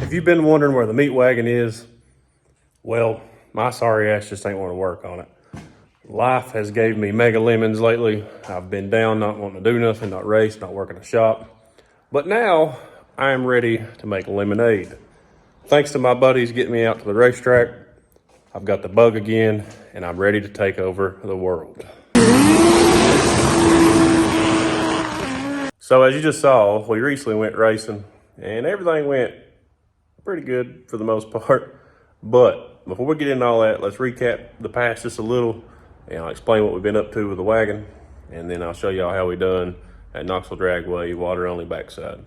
If you've been wondering where the meat wagon is, well, my sorry ass just ain't want to work on it. Life has gave me mega lemons lately. I've been down, not wanting to do nothing, not race, not working a shop. But now I am ready to make lemonade. Thanks to my buddies getting me out to the racetrack, I've got the bug again, and I'm ready to take over the world. So as you just saw, we recently went racing, and everything went pretty good for the most part. But before we get into all that, let's recap the past just a little, and I'll explain what we've been up to with the wagon, and then I'll show y'all how we done at Knoxville Dragway, water only backside,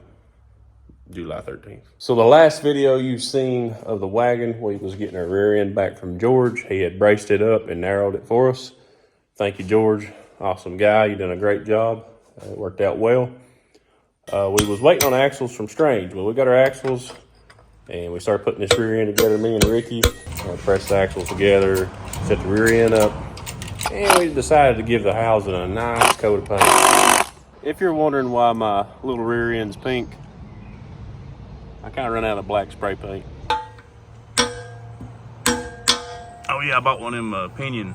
July 13th. So the last video you've seen of the wagon, we was getting our rear end back from George. He had braced it up and narrowed it for us. Thank you, George. Awesome guy. You done a great job. It worked out well. We was waiting on axles from Strange. Well, we got our axles, and we started putting this rear end together, me and Ricky. Pressed the axles together, set the rear end up, and we decided to give the housing a nice coat of paint. If you're wondering why my little rear end's pink, I kind of run out of black spray paint. Oh yeah, I bought one of them pinion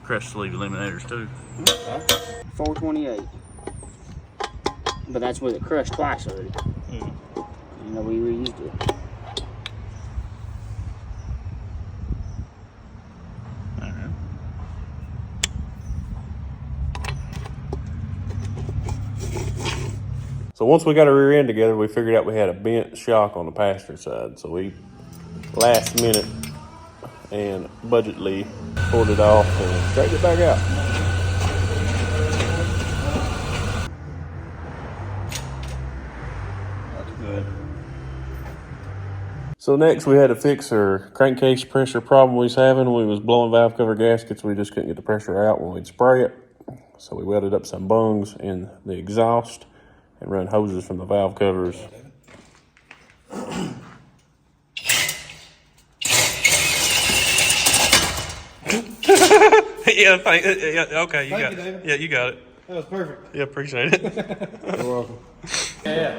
crush sleeve eliminators too. Okay. 428. But that's with it crushed twice already. You know, we reused it. Alright. So once we got our rear end together, we figured out we had a bent shock on the passenger side. So we, last minute and budgetly, pulled it off and straightened it back out. So next we had to fix our crankcase pressure problem we was having. We was blowing valve cover gaskets. We just couldn't get the pressure out when we'd spray it. So we welded up some bungs in the exhaust and run hoses from the valve covers. Okay, you got it. Yeah, you got it. That was perfect. Yeah, appreciate it. You're welcome. Yeah.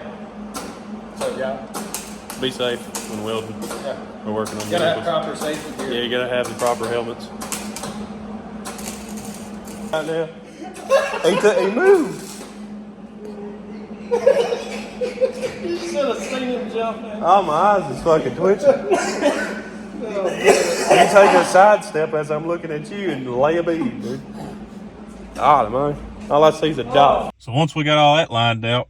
What's up, y'all? Be safe when welding. Yeah. We're working on You gotta have vehicles. proper safety gear. Yeah, you gotta have the proper helmets. Right now. He moved. You should have seen him jump now. Oh, my eyes is fucking twitching. You take a sidestep as I'm looking at you and lay a bead, dude. God, man. All I see is a dot. So once we got all that lined out,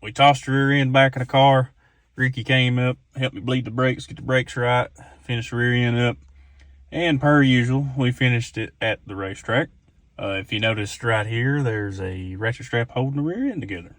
we tossed the rear end back in the car. Ricky came up, helped me bleed the brakes, get the brakes right, finish the rear end up. And per usual, we finished it at the racetrack. If you noticed right here, there's a ratchet strap holding the rear end together.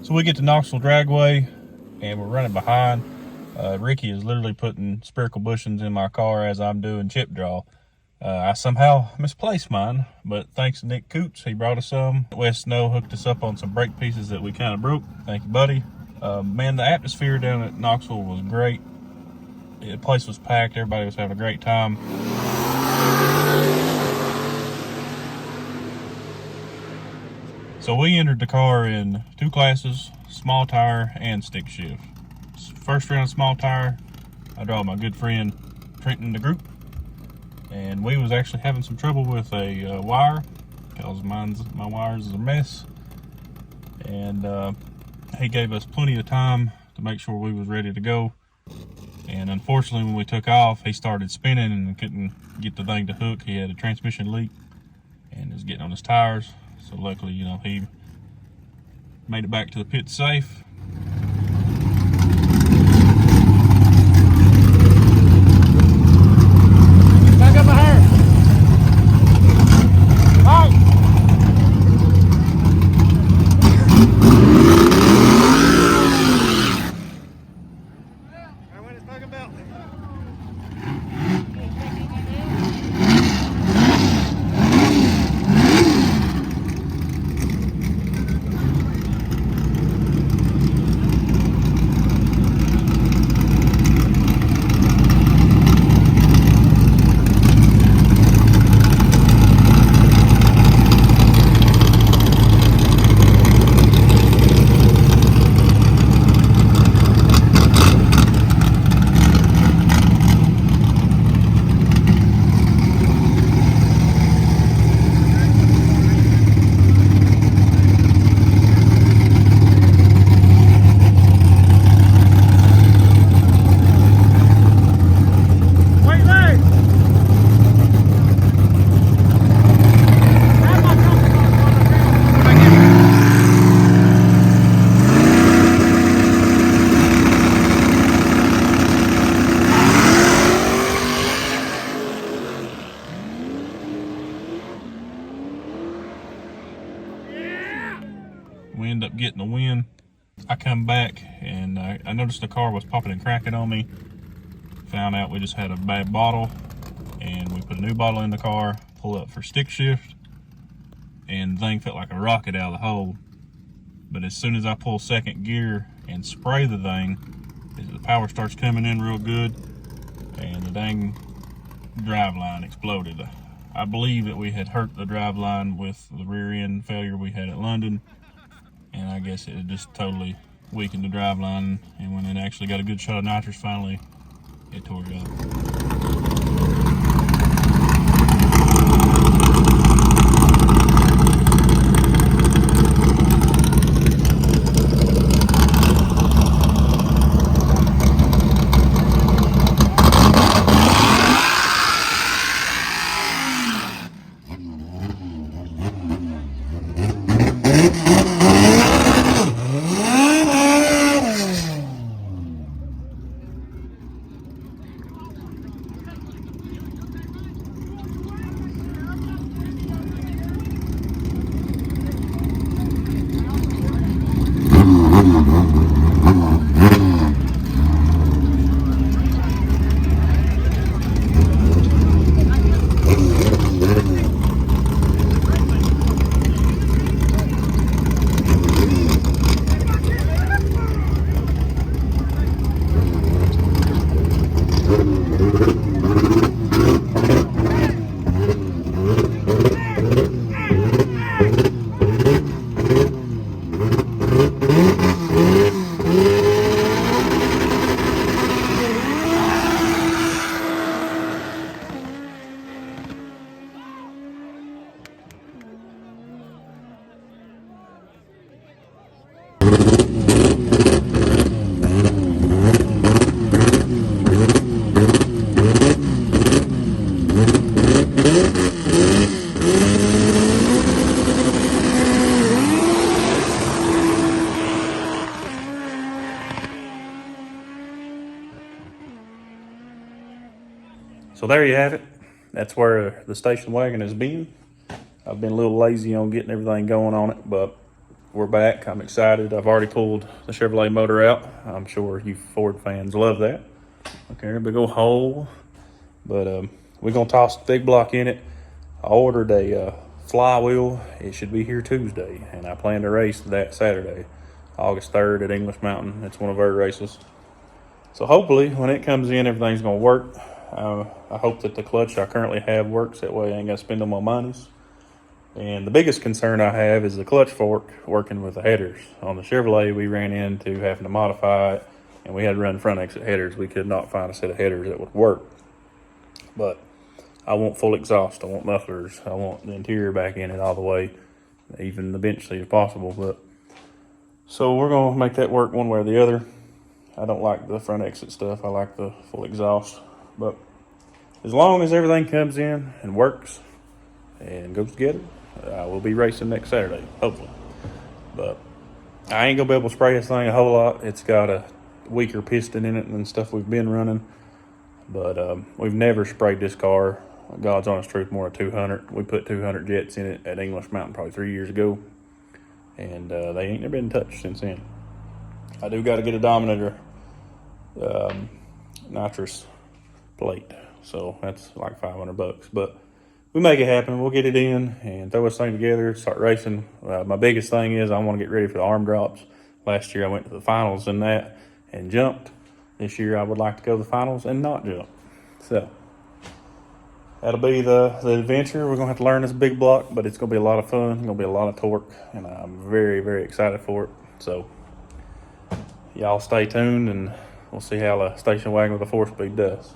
So we get to Knoxville Dragway, and we're running behind. Ricky is literally putting spherical bushings in my car as I'm doing chip draw. I somehow misplaced mine, but thanks to Nick Coots, he brought us some. West Snow hooked us up on some brake pieces that we kind of broke. Thank you, buddy. Man, the atmosphere down at Knoxville was great. The place was packed. Everybody was having a great time. So we entered the car in two classes, small tire and stick shift. First round small tire, I draw my good friend Trenton in the group. And we was actually having some trouble with a wire, because my wires is a mess. And he gave us plenty of time to make sure we was ready to go. And unfortunately, when we took off, he started spinning and couldn't get the thing to hook. He had a transmission leak and was getting on his tires. So luckily, you know, he made it back to the pit safe. Back up my hair. All right. we ended up getting the win. I come back and I noticed the car was popping and cracking on me. Found out we just had a bad bottle, and we put a new bottle in the car, pulled up for stick shift, and the thing felt like a rocket out of the hole. But as soon as I pull second gear and spray the thing, the power starts coming in real good, and the dang drive line exploded. I believe that we had hurt the drive line with the rear end failure we had at London, and I guess it had just totally weakened the drive line, and when it actually got a good shot of nitrous finally, it tore it up. So there you have it. That's where the station wagon has been. I've been a little lazy on getting everything going on it, but we're back. I'm excited. I've already pulled the Chevrolet motor out. I'm sure you Ford fans love that. Okay, a big old hole. But we're going to toss the big block in it. I ordered a flywheel. It should be here Tuesday, and I plan to race that Saturday, August 3rd at English Mountain. It's one of our races. So hopefully when it comes in, everything's going to work. I hope that the clutch I currently have works. That way I ain't got to spend on my monies. And the biggest concern I have is the clutch fork working with the headers. On the Chevrolet, we ran into having to modify it, and we had to run front exit headers. We could not find a set of headers that would work. But I want full exhaust. I want mufflers. I want the interior back in it all the way, even the bench seat if possible. But so we're going to make that work one way or the other. I don't like the front exit stuff. I like the full exhaust. But as long as everything comes in and works and goes together, we'll be racing next Saturday, hopefully. But I ain't gonna be able to spray this thing a whole lot. It's got a weaker piston in it than stuff we've been running. But we've never sprayed this car, God's honest truth, more than 200. We put 200 jets in it at English Mountain probably 3 years ago. And they ain't never been touched since then. I do got to get a Dominator nitrous plate, so that's like $500. But we make it happen. We'll get it in and throw this thing together, start racing. My biggest thing is I want to get ready for the arm drops. Last year I went to the finals in that and jumped. This year I would like to go to the finals and not jump. So that'll be the adventure. We're gonna have to learn this big block, but it's gonna be a lot of fun. It's gonna be a lot of torque, and I'm very, very excited for it. So y'all stay tuned, and we'll see how the station wagon with a 4-speed does.